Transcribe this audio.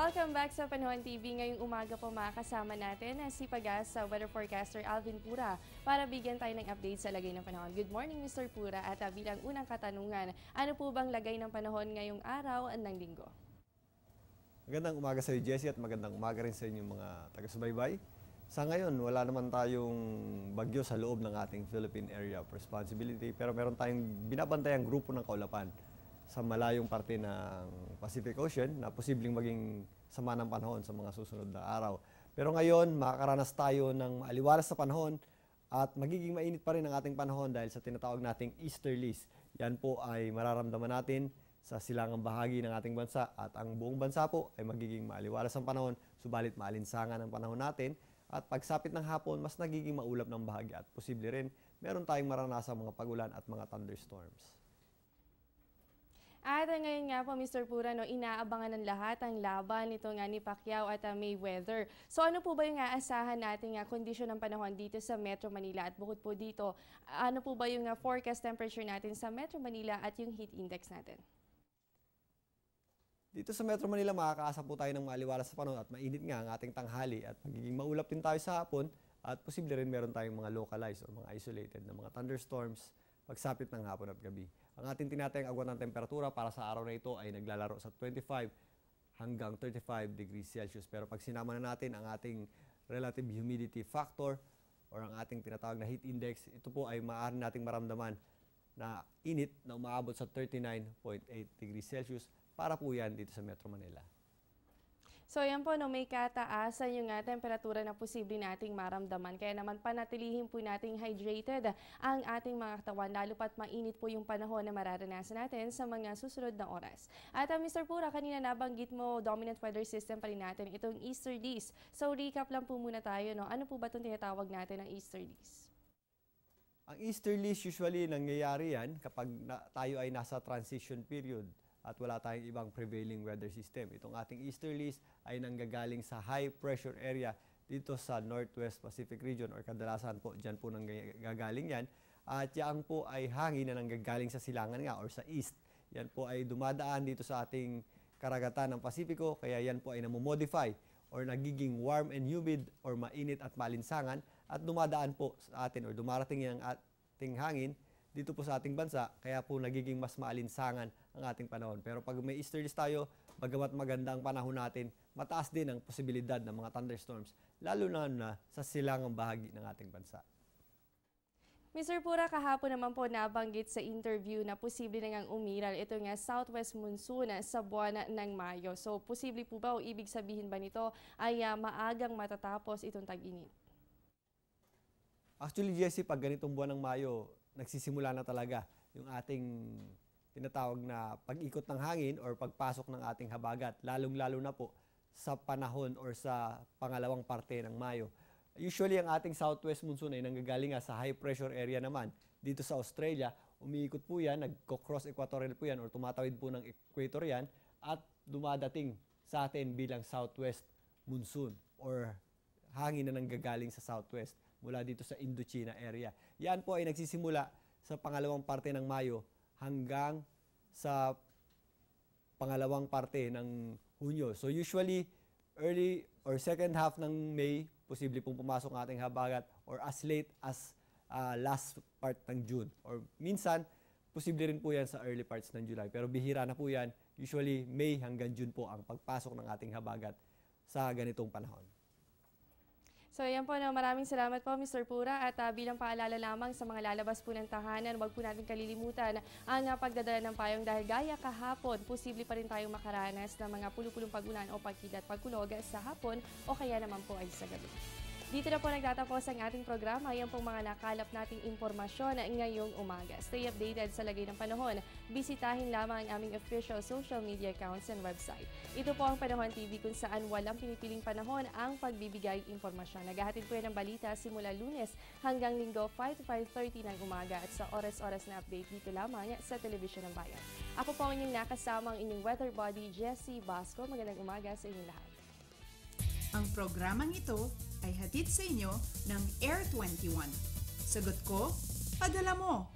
Welcome back sa Panahon TV. Ngayong umaga po makakasama natin si Pag-asa Weather Forecaster Alvin Pura para bigyan tayo ng update sa lagay ng panahon. Good morning, Mr. Pura. At bilang unang katanungan, ano po bang lagay ng panahon ngayong araw ng linggo? Magandang umaga sa iyo, Jessie, at magandang umaga rin sa inyong mga taga-subaybay. Sa ngayon, wala naman tayong bagyo sa loob ng ating Philippine Area of Responsibility, pero meron tayong binabantayang grupo ng kaulapan sa malayong parte ng Pacific Ocean na posibleng maging sama ng panahon sa mga susunod na araw. Pero ngayon, makakaranas tayo ng maaliwalas sa panahon at magiging mainit pa rin ang ating panahon dahil sa tinatawag nating easterlies. Yan po ay mararamdaman natin sa silangang bahagi ng ating bansa at ang buong bansa po ay magiging maaliwalas ang panahon, subalit maalinsangan ang panahon natin at pagsapit ng hapon, mas nagiging maulap ng bahagi at posible rin meron tayong maranasang mga pagulan at mga thunderstorms. At ngayon nga po, Mr. Pura, inaabangan ng lahat ang laban nito nga ni Pacquiao at Mayweather. So ano po ba yung aasahan nating kondisyon ng panahon dito sa Metro Manila? At bukod po dito, ano po ba yung forecast temperature natin sa Metro Manila at yung heat index natin? Dito sa Metro Manila, makakaasa po tayo ng maaliwalas sa panahon at mainit nga ang ating tanghali at magiging maulap din tayo sa hapon at posible rin meron tayong mga localized o mga isolated na mga thunderstorms pagsapit ng hapon at gabi. Ang ating tinatayang agwat ng temperatura para sa araw na ito ay naglalaro sa 25 hanggang 35 degrees Celsius. Pero pag sinama na natin ang ating relative humidity factor or ang ating tinatawag na heat index, ito po ay maaari nating maramdaman na init na umaabot sa 39.8 degrees Celsius para po yan dito sa Metro Manila. So yan po, may kataasan yung temperatura na posible nating maramdaman. Kaya naman panatilihin po nating hydrated ang ating mga katawan, lalo pat mainit po yung panahon na mararanasan natin sa mga susunod na oras. At Mr. Pura, kanina nabanggit mo, dominant weather system pa rin natin, itong easterlies. So recap lang po muna tayo, ano po ba itong tinatawag natin ng easterlies? Ang easterlies usually nangyayari yan kapag tayo ay nasa transition period at wala tayong ibang prevailing weather system. Itong ating easterlies ay nanggagaling sa high pressure area dito sa Northwest Pacific region or kadalasan po dyan po nanggagaling yan. At yan po ay hangin na nanggagaling sa silangan nga or sa east. Yan po ay dumadaan dito sa ating karagatan ng Pasipiko, kaya yan po ay namomodify or nagiging warm and humid or mainit at malinsangan at dumadaan po sa atin or dumarating yung ating hangin dito po sa ating bansa, kaya po nagiging mas maalinsangan ang ating panahon. Pero pag may easterlies tayo, bagamat maganda ang panahon natin, mataas din ang posibilidad ng mga thunderstorms, lalo na sa silangang bahagi ng ating bansa. Mr. Pura, kahapon naman po nabanggit sa interview na posible na ngang umiral ito nga southwest monsoon sa buwan ng Mayo. So posible po ba o ibig sabihin ba nito ay maagang matatapos itong tag-init? Actually, Jessie, pag ganitong buwan ng Mayo, nagsisimula na talaga yung ating tinatawag na pag-ikot ng hangin or pagpasok ng ating habagat, lalong-lalo na po sa panahon or sa pangalawang parte ng Mayo. Usually, ang ating southwest monsoon ay nanggagaling sa high pressure area naman. Dito sa Australia, umiikot po yan, nagko-cross equatorial po yan or tumatawid po ng equator yan at dumadating sa atin bilang southwest monsoon or hangin na nanggagaling sa southwest mula dito sa Indochina area. Yan po ay nagsisimula sa pangalawang parte ng Mayo hanggang sa pangalawang parte ng Hunyo. So usually, early or second half ng May, posible pong pumasok ang ating habagat or as late as last part ng June. Or minsan, posible rin po yan sa early parts ng July. Pero bihira na po yan. Usually, May hanggang June po ang pagpasok ng ating habagat sa ganitong panahon. So yan po, maraming salamat po Mr. Pura at bilang paalala lamang sa mga lalabas po ng tahanan, huwag po natin kalilimutan ang pagdadala ng payong dahil gaya kahapon, posible pa rin tayong makaranas ng mga pulupulong pagulan o pagkilat pagkulog sa hapon o kaya naman po ay sa gabi. Dito na po nagtatapos ang ating programa. Yan pong mga nakalap nating impormasyon ngayong umaga. Stay updated sa lagay ng panahon. Bisitahin lamang ang aming official social media accounts and website. Ito po ang Panahon TV kung saan walang pinipiling panahon ang pagbibigay impormasyon. Naghahatid po yan ng balita simula Lunes hanggang Linggo 5 to 5:30 ng umaga at sa oras-oras na update dito lamang sa Telebisyon ng Bayan. Ako po ang inyong nakasama ang inyong weather body, Jessie Basco. Magandang umaga sa inyong lahat. Ang programang ito ay hatid sa inyo ng Air 21. Sagot ko, padala mo.